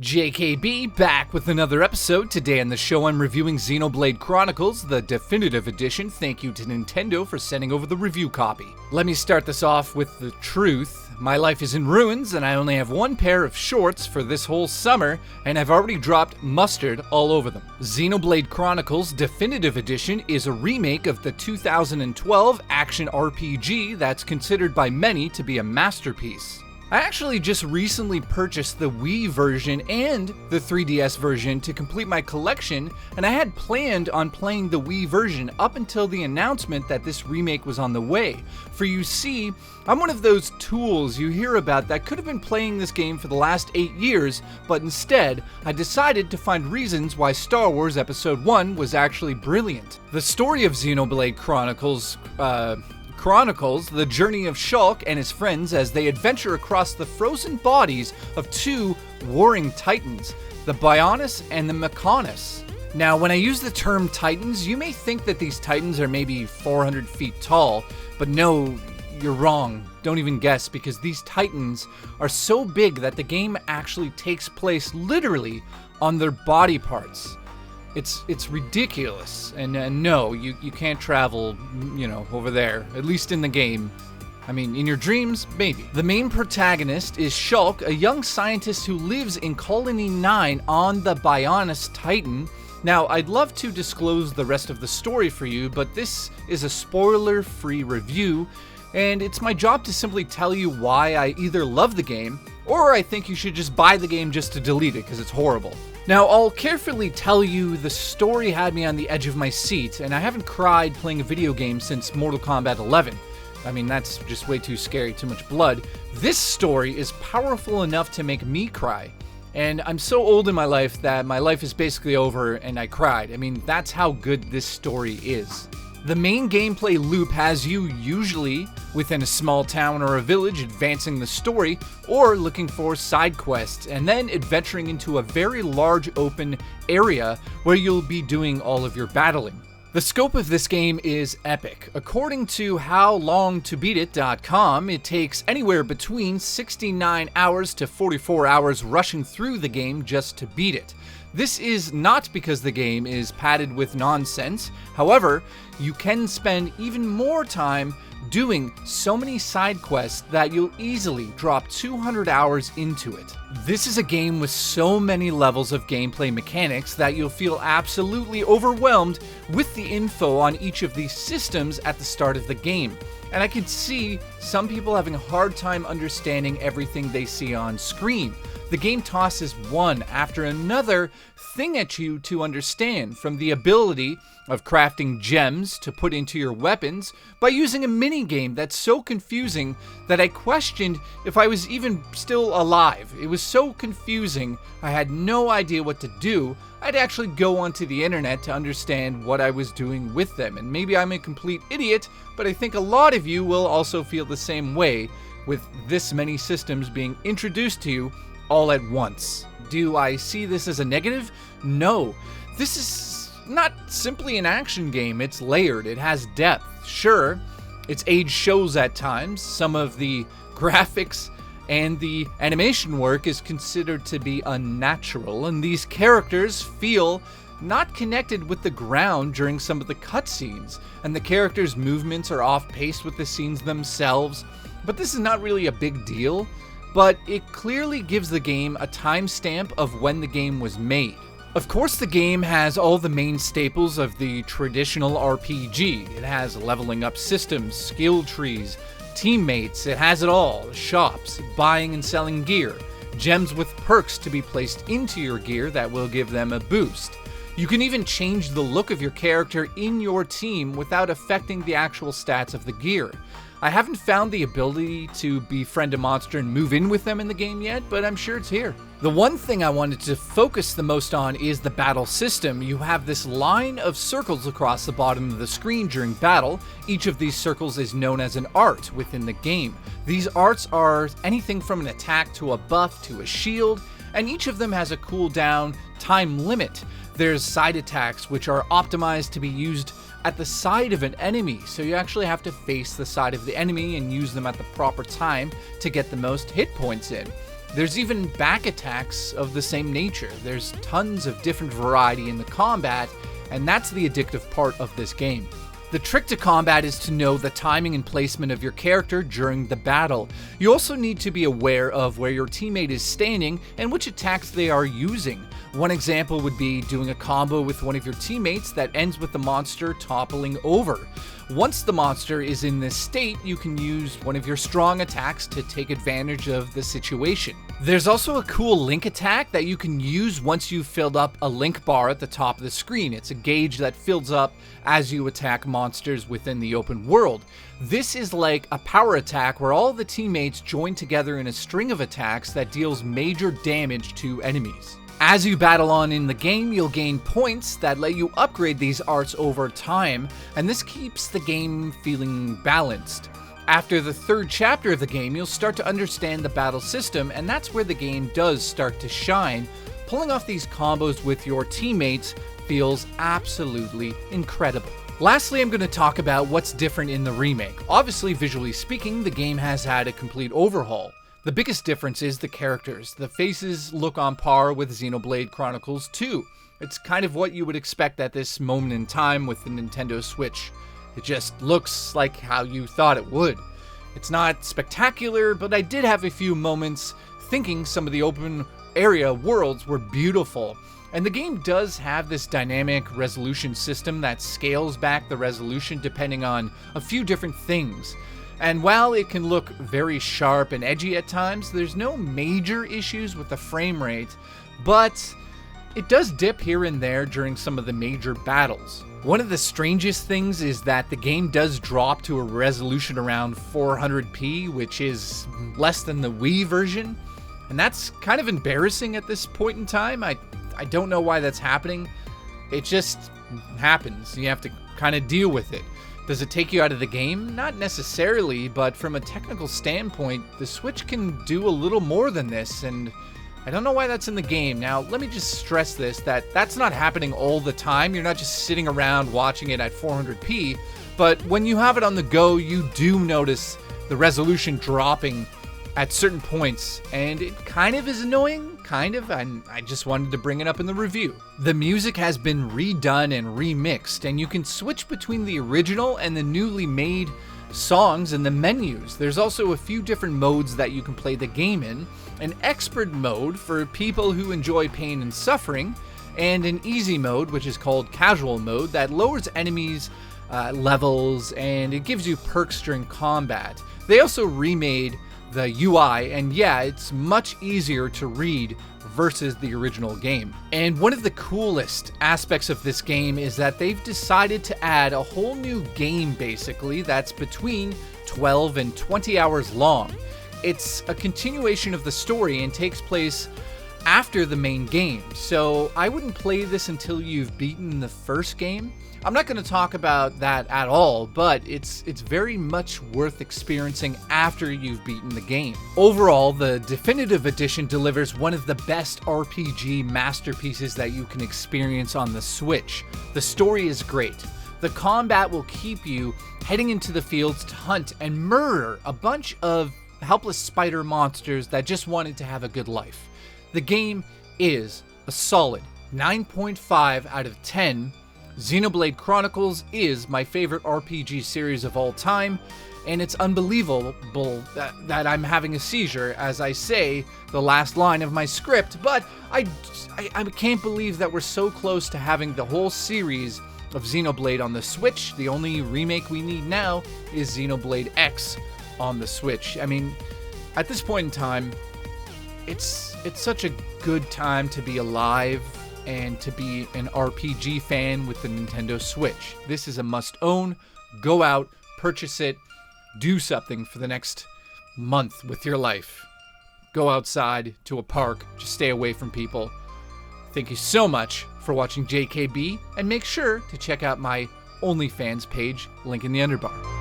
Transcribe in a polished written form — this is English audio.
JKB back with another episode. Today on the show I'm reviewing Xenoblade Chronicles, the definitive edition. Thank you to Nintendo for sending over the review copy. Let me start this off with the truth. My life is in ruins and I only have one pair of shorts for this whole summer, and I've already dropped mustard all over them. Xenoblade Chronicles Definitive Edition is a remake of the 2012 action RPG that's considered by many to be a masterpiece. I actually just recently purchased the Wii version and the 3DS version to complete my collection, and I had planned on playing the Wii version up until the announcement that this remake was on the way. For you see, I'm one of those tools you hear about that could have been playing this game for the last 8 years, but instead, I decided to find reasons why Star Wars Episode 1 was actually brilliant. The story of Xenoblade Chronicles the journey of Shulk and his friends as they adventure across the frozen bodies of two warring titans, the Bionis and the Mechonis. Now, when I use the term titans, you may think that these titans are maybe 400 feet tall, but no, you're wrong. Don't even guess, because these titans are so big that the game actually takes place literally on their body parts. It's ridiculous, and no, you can't travel, over there, at least in the game. I mean, in your dreams, maybe. The main protagonist is Shulk, a young scientist who lives in Colony 9 on the Bionis Titan. Now, I'd love to disclose the rest of the story for you, but this is a spoiler-free review, and it's my job to simply tell you why I either love the game, or I think you should just buy the game just to delete it, because it's horrible. Now, I'll carefully tell you the story had me on the edge of my seat, and I haven't cried playing a video game since Mortal Kombat 11. I mean, that's just way too scary, too much blood. This story is powerful enough to make me cry. And I'm so old in my life that my life is basically over and I cried. I mean, that's how good this story is. The main gameplay loop has you usually within a small town or a village advancing the story or looking for side quests and then adventuring into a very large open area where you'll be doing all of your battling. The scope of this game is epic. According to HowLongToBeatIt.com, it takes anywhere between 69 hours to 44 hours rushing through the game just to beat it. This is not because the game is padded with nonsense. However, you can spend even more time doing so many side quests that you'll easily drop 200 hours into it. This is a game with so many levels of gameplay mechanics that you'll feel absolutely overwhelmed with the info on each of these systems at the start of the game. And I can see some people having a hard time understanding everything they see on screen. The game tosses one after another thing at you to understand, from the ability of crafting gems to put into your weapons by using a minigame that's so confusing that I questioned if I was even still alive. It was so confusing, I had no idea what to do. I'd actually go onto the internet to understand what I was doing with them, and maybe I'm a complete idiot, but I think a lot of you will also feel the same way with this many systems being introduced to you all at once. Do I see this as a negative? No. This is not simply an action game. It's layered. It has depth. Sure, its age shows at times. Some of the graphics and the animation work is considered to be unnatural, and these characters feel not connected with the ground during some of the cutscenes, and the characters' movements are off-paced with the scenes themselves. But this is not really a big deal. But it clearly gives the game a timestamp of when the game was made. Of course, the game has all the main staples of the traditional RPG. It has leveling up systems, skill trees, teammates, it has it all. Shops, buying and selling gear, gems with perks to be placed into your gear that will give them a boost. You can even change the look of your character in your team without affecting the actual stats of the gear. I haven't found the ability to befriend a monster and move in with them in the game yet, but I'm sure it's here. The one thing I wanted to focus the most on is the battle system. You have this line of circles across the bottom of the screen during battle. Each of these circles is known as an art within the game. These arts are anything from an attack to a buff to a shield, and each of them has a cooldown time limit. There's side attacks, which are optimized to be used at the side of an enemy, so you actually have to face the side of the enemy and use them at the proper time to get the most hit points in. There's even back attacks of the same nature. There's tons of different variety in the combat, and that's the addictive part of this game. The trick to combat is to know the timing and placement of your character during the battle. You also need to be aware of where your teammate is standing and which attacks they are using. One example would be doing a combo with one of your teammates that ends with the monster toppling over. Once the monster is in this state, you can use one of your strong attacks to take advantage of the situation. There's also a cool link attack that you can use once you've filled up a link bar at the top of the screen. It's a gauge that fills up as you attack monsters within the open world. This is like a power attack where all the teammates join together in a string of attacks that deals major damage to enemies. As you battle on in the game, you'll gain points that let you upgrade these arts over time, and this keeps the game feeling balanced. After the third chapter of the game, you'll start to understand the battle system, and that's where the game does start to shine. Pulling off these combos with your teammates feels absolutely incredible. Lastly, I'm going to talk about what's different in the remake. Obviously, visually speaking, the game has had a complete overhaul. The biggest difference is the characters. The faces look on par with Xenoblade Chronicles 2. It's kind of what you would expect at this moment in time with the Nintendo Switch. It just looks like how you thought it would. It's not spectacular, but I did have a few moments thinking some of the open area worlds were beautiful. And the game does have this dynamic resolution system that scales back the resolution depending on a few different things. And while it can look very sharp and edgy at times, there's no major issues with the frame rate, but it does dip here and there during some of the major battles. One of the strangest things is that the game does drop to a resolution around 400p, which is less than the Wii version, and that's kind of embarrassing at this point in time. I don't know why that's happening. It just happens. You have to kind of deal with it. Does it take you out of the game? Not necessarily, but from a technical standpoint, the Switch can do a little more than this, and I don't know why that's in the game. Now, let me just stress this, that's not happening all the time. You're not just sitting around watching it at 400p, but when you have it on the go, you do notice the resolution dropping at certain points, and it kind of is annoying, and I just wanted to bring it up in the review. The music has been redone and remixed, and you can switch between the original and the newly made songs in the menus. There's also a few different modes that you can play the game in: an expert mode for people who enjoy pain and suffering, and an easy mode, which is called casual mode, that lowers enemies' levels, and it gives you perks during combat. They also remade the UI, and yeah, it's much easier to read versus the original game. And one of the coolest aspects of this game is that they've decided to add a whole new game, basically, that's between 12 and 20 hours long. It's a continuation of the story and takes place after the main game, so I wouldn't play this until you've beaten the first game. I'm not going to talk about that at all, but it's very much worth experiencing after you've beaten the game. Overall, the Definitive Edition delivers one of the best RPG masterpieces that you can experience on the Switch. The story is great. The combat will keep you heading into the fields to hunt and murder a bunch of helpless spider monsters that just wanted to have a good life. The game is a solid 9.5 out of 10. Xenoblade Chronicles is my favorite RPG series of all time, and it's unbelievable that I'm having a seizure as I say the last line of my script, but I can't believe that we're so close to having the whole series of Xenoblade on the Switch. The only remake we need now is Xenoblade X on the Switch. I mean, at this point in time, it's such a good time to be alive and to be an RPG fan with the Nintendo Switch. This is a must-own. Go out, purchase it, do something for the next month with your life. Go outside to a park, just stay away from people. Thank you so much for watching JKB, and make sure to check out my OnlyFans page, link in the underbar.